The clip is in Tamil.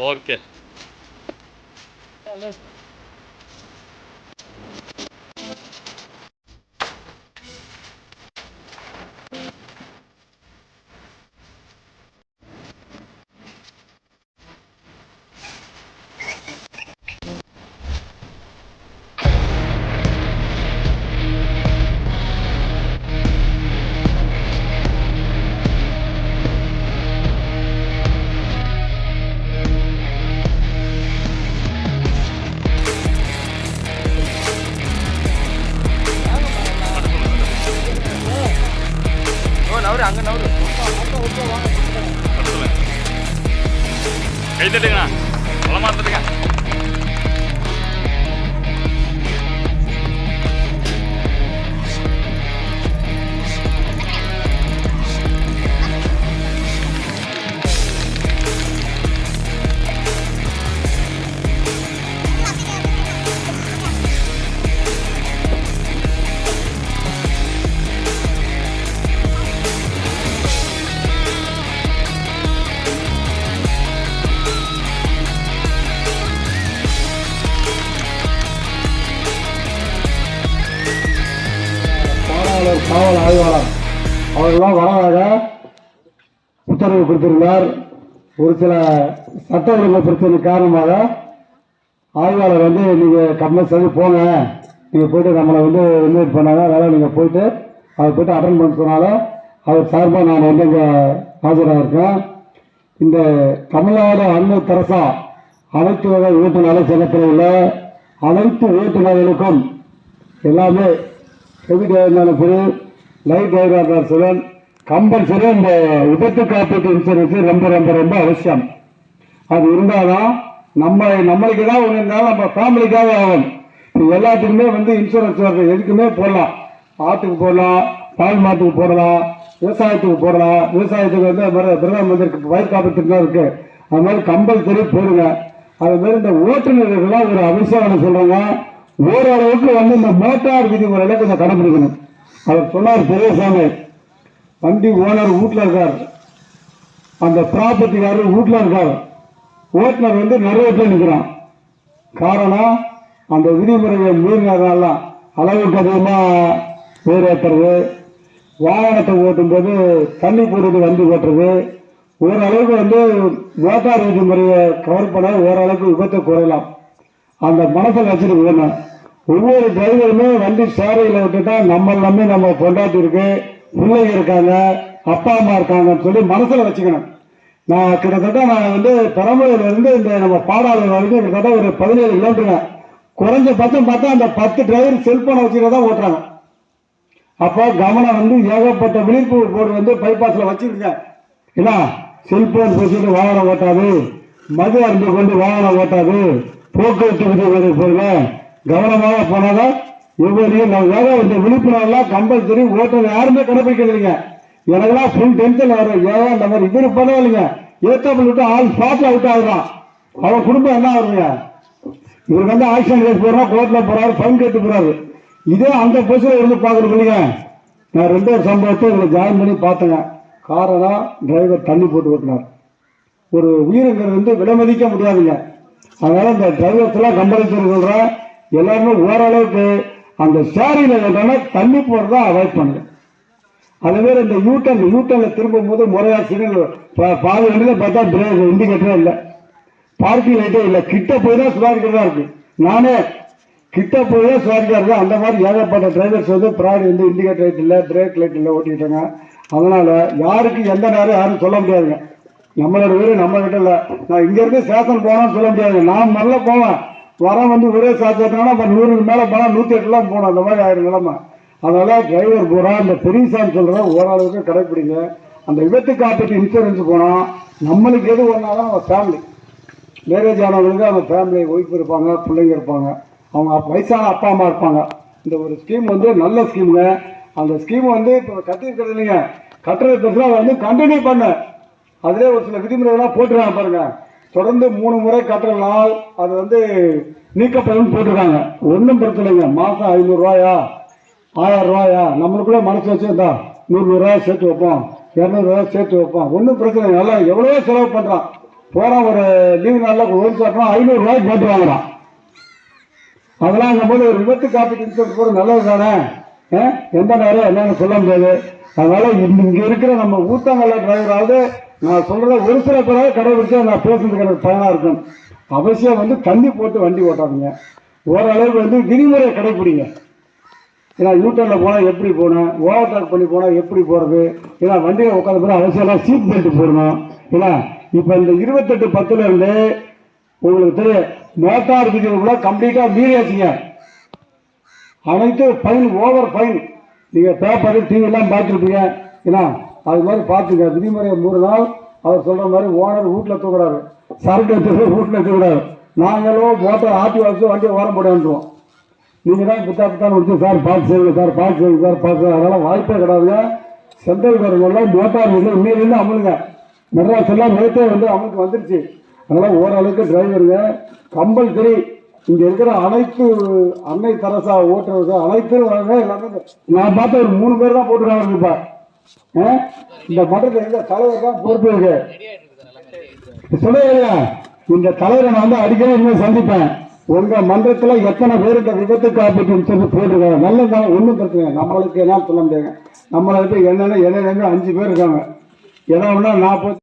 ஓகே. அங்கே நவரு கை தட்டுங்கண்ணா, பலமாக தட்டுங்க. காவல் ஆய்வாளர் அவர்களெல்லாம் வரவாக உத்தரவு கொடுத்திருந்தார். ஒரு சில சட்ட ஒழுங்கு பிரச்சனை காரணமாக ஆய்வாளர் நீங்கள் கம்பல்சரி போங்க, நீங்கள் போயிட்டு நம்மளை இன்வைட் பண்ணாங்க, அதனால் நீங்கள் போயிட்டு அதை போய்ட்டு அட்டன் பண்ண சொன்னால அவர் சார்பாக நான் இங்கே ஆஜராக இருக்கேன். இந்த தமிழ்நாடு அன்னை தெரசா அனைத்து வகை ஓட்டுநர் சங்கத்தில் உள்ள அனைத்து ஓட்டுநர்களுக்கும் எல்லாமே ஹெவி டிரைவர்னாலும் சரி, லைட் டிரைவராக இருந்தாலும் சரி, கம்பல்சரி இந்த விபத்து காப்பீட்டு இன்சூரன்ஸ் ரொம்ப ரொம்ப ரொம்ப அவசியம். அது இருந்தால் தான் நம்மளுக்கு ஏதாவது ஒன்று இருந்தாலும் நம்ம ஃபேமிலிக்காக ஆகும். எல்லாத்துக்குமே இன்சூரன்ஸ் வருது, எதுக்குமே போடலாம். ஆற்றுக்கு போடலாம், பால் மாட்டுக்கு போடலாம், விவசாயத்துக்கு போடலாம். விவசாயத்துக்கு பிரதம மந்திரி பயிர் காப்பீட்டு தான் இருக்கு. அது மாதிரி கம்பல்சரி போடுங்க. அது மாதிரி இந்த ஓட்டுநர்கள்லாம் ஒரு அவசியம் சொல்றாங்க. ஓரளவுக்கு இந்த மோட்டார் விதிமுறையில கொஞ்சம் கடைபிடிக்கணும். அவர் சொன்னார் பெரியசாமி, வண்டி ஓனர் வீட்டில் இருக்கார், அந்த ப்ராப்பர்ட்டிக்காரர் வீட்டில் இருக்கார், ஓட்டுநர் நிறைவேற்ற நிற்கிறான். காரணம் அந்த விதிமுறையை மீறினதால அளவுக்கு அதிகமாக வேறேற்றுறது, வாகனத்தை ஓட்டும் போது தண்ணி போட்டு வண்டி ஓட்டுறது, ஓரளவுக்கு மோட்டார் விதிமுறையை கவர் பண்ண ஓரளவுக்கு விபத்தை குறையலாம். அந்த மனசில் வச்சுட்டு போகணும். ஒவ்வொரு டிரைவருமே வண்டி சேரையில் விட்டுட்டா நம்ம பொண்டாட்டி இருக்கு, பிள்ளைங்க இருக்காங்க, அப்பா அம்மா இருக்காங்கன்னு சொல்லி மனசில் வச்சுக்கணும். நான் கிட்டத்தட்ட பெரம்பலூர்லேருந்து இந்த நம்ம பாடாளூர் வரைக்கும் கிட்டத்தட்ட ஒரு 17 கிலோமீட்டருங்க. குறைஞ்சபட்சம் பார்த்தா அந்த 10 டிரைவர் செல்போனை வச்சுட்டு தான் ஓட்டுறாங்க. அப்போ கவனம் ஏகப்பட்ட விழிப்புணர்வு போர்டு பைபாஸில் வச்சுருங்க. ஏன்னா செல்போன் பேசிட்டு வாகனம் ஓட்டாது, மது அருந்து கொண்டு வாகனம் ஓட்டாது, போக்குவரத்து விதிமுறை போடுங்க, கவனமாக போனாதான் எவ்வளவு இந்த விழிப்புணர்வுலாம் கம்பல்சரி ஓட்டுறது யாருமே கடைபிடிக்கிறீங்க. எனக்குலாம் ஃபுல் டென்ஷன் வரும். ஏன் இந்த மாதிரி இவரு பண்ணவில்லைங்க, ஏத்தாப்பில் விட்டு ஆள் ஸ்பாட்ல அவுட் ஆகுறான், அவன் குடும்பம் என்ன ஆகுதுங்க? இவருக்கு ஆக்சிடென்ட் கேஸ் போடுறோம், கோர்ட்ல போறாரு, ஃபைன் கேட்டு போறாரு. இதே அந்த பஸ்ல இருந்து பாக்குறது இல்லைங்க. நான் 2 சம்பவத்தை இவங்களை ஜாயின் பண்ணி பார்த்தேங்க. காரணம் டிரைவர் தண்ணி போட்டு ஓட்டினார். ஒரு உயிருங்கிறது விலை மதிக்க முடியாதுங்க. அதனால இந்த டிரைவர்ஸ் எல்லாம் கம்பல்சரி சொல்றேன், எல்லாருமே ஓரளவுக்கு அந்த ஷேரிங்ல தண்ணி போறதா அவாய்ட் பண்ணுங்க. அதே மாதிரி இந்த யூட்டர்ல திரும்பும் போது முறையா சிக்னல் பாதி வண்டியில பார்த்தா பிரேக் இண்டிகேட்டரே இல்லை, பார்க்கிங் லைட்டே இல்லை, கிட்ட போய் தான் சுதாரிக்கிறதா இருக்கு. நானே கிட்ட போய் தான் சுதாரிக்கிறதா இருக்கு. அந்த மாதிரி ஏகப்பட்ட டிரைவர்ஸ் பிராடி இண்டிகேட்டர் லைட் இல்லை, பிரேக் லைட் இல்லை ஓட்டிட்டாங்க. அதனால யாருக்கு எந்த நேரம் யாரும் சொல்ல முடியாதுங்க. நம்மளோட வீடு நம்ம கிட்ட இல்லை. நான் இங்க இருந்து ஸ்டேஷன் போனோம்னு சொல்ல முடியாது. நான் நல்லா போவேன், வர ஒரே சாத்தியாங்கன்னா 100க்கு மேல போனா 108 போனோம். அந்த மாதிரி ஆயிரம் நிலைமை. அதனால டிரைவர் பூரா இந்த பெரியசாமி சொல்ற ஓரளவுக்கு கடைப்பிடிங்க. அந்த விபத்து காப்பீட்டு இன்சூரன்ஸ் போனா நம்மளுக்கு எது ஒன்றாலும் நம்ம ஃபேமிலி மேரேஜ் ஆனவங்களுக்கு அவங்க ஃபேமிலி ஒய்ஃப் இருப்பாங்க, பிள்ளைங்க இருப்பாங்க, அவங்க வயசான அப்பா அம்மா இருப்பாங்க. இந்த ஒரு ஸ்கீம் நல்ல ஸ்கீமுங்க. அந்த ஸ்கீம் இப்போ கட்டியிருக்கிறது இல்லைங்க, கட்டுறது பெருசாக கண்டினியூ பண்ண அதிலே ஒரு சில விதிமுறைகள்லாம் போட்டுருக்காங்க பாருங்க. தொடர்ந்து 3 முறை கட்டுறதுனால அது நீக்கப்படும் போட்டிருக்காங்க. ஒன்றும் பிரச்சனை இல்லைங்க. மாதம் 500 ரூபாயா 1000 ரூபாயா நம்மளுக்குள்ள மனசு வச்சுருந்தா 100 ரூபாய் சேர்த்து வைப்போம், 200 ரூபாய் சேர்த்து வைப்போம், ஒன்றும் பிரச்சனை இல்லை. நல்லா எவ்வளவோ செலவு பண்ணுறான். போன ஒரு லீவு நாளில் ஒயின் ஷாப்லாம் 500 ரூபாய்க்கு போட்டு வாங்குறான். அதெல்லாம் போது ஒரு விபத்து காப்பீட்டு இன்சூரன்ஸ் போட நல்லது தானே. எந்த நேரம் என்னன்னு சொல்ல முடியாது. அதனால இங்க இருக்கிற நம்ம ஊத்தங்கல்ல டிரைவராவது நான் சொல்றத ஒரு சில பேராவது கடைபிடிச்சா நான் பேசுறதுக்கு எனக்கு பயனா இருக்கும். அவசியம் வந்து தண்ணி போட்டு வண்டி ஓட்டாதீங்க. ஓரளவுக்கு வந்து விதிமுறையை கடைபிடிங்க. ஏன்னா யூட்டர்ல போனா எப்படி போகணும், ஓவர் டாக் பண்ணி போனா எப்படி போறது, ஏன்னா வண்டியில உட்காந்து போனா அவசியம் சீட் பெல்ட் போடணும். ஏன்னா இப்ப இந்த 28/10 இருந்து உங்களுக்கு தெரியும் மோட்டார் விதிமுறை கம்ப்ளீட்டா மீறியாச்சுங்க. அனைத்து ஃபைன், ஓவர் ஃபைன். நீங்க பேப்பர் டிவி எல்லாம் பார்த்துருப்பீங்க. ஏன்னா அது மாதிரி பார்த்துங்க. விதிமுறையை 3 நாள் அவர் சொல்ற மாதிரி ஓனர் வீட்டுல தூக்குறாரு, சரக்கு வச்சு வீட்டுல தூக்குறாரு. நாங்களும் மோட்டார் ஆட்டி வச்சு வண்டியை ஓரம் போடுவோம். நீங்க தான் புத்தாத்தான் முடிச்சு சார் பார்த்து செய்யுங்க சார், பார்த்து செய்யுங்க சார், பார்த்து. அதனால வாய்ப்பே கிடையாதுங்க. சென்ட்ரல் கவர்மெண்ட்ல மோட்டார் விதிமுறை இன்னிலிருந்து அமலுங்க. மெட்ராஸ் எல்லாம் நேற்றே வந்து அமலுக்கு வந்துருச்சு. அதனால ஓரளவுக்கு டிரைவருங்க கம்பல்சரி இங்க இருக்கிற அனைத்து அன்னை தரசா ஓட்டுறது அனைத்தும் எல்லாமே நான் பார்த்த ஒரு 3 பேர் தான் போட்டுருக்காங்க. இப்ப இந்த மன்றத்தில் எங்க தலைவர் தான் பொறுப்பு இருக்கு. சொல்லுங்க, இந்த தலைவரை நான் வந்து அடிக்கடி இன்னும் சந்திப்பேன். உங்க மன்றத்துல எத்தனை பேர் இந்த விபத்து காப்பீட்டு இன்சூரன்ஸ் போட்டுருக்காங்க? நல்லதான், ஒன்றும் பிரச்சனை. நம்மளுக்கு என்ன சொல்ல முடியாது. நம்மளை என்னென்ன 5 பேர் இருக்காங்க. எதாவது நான் போச்சு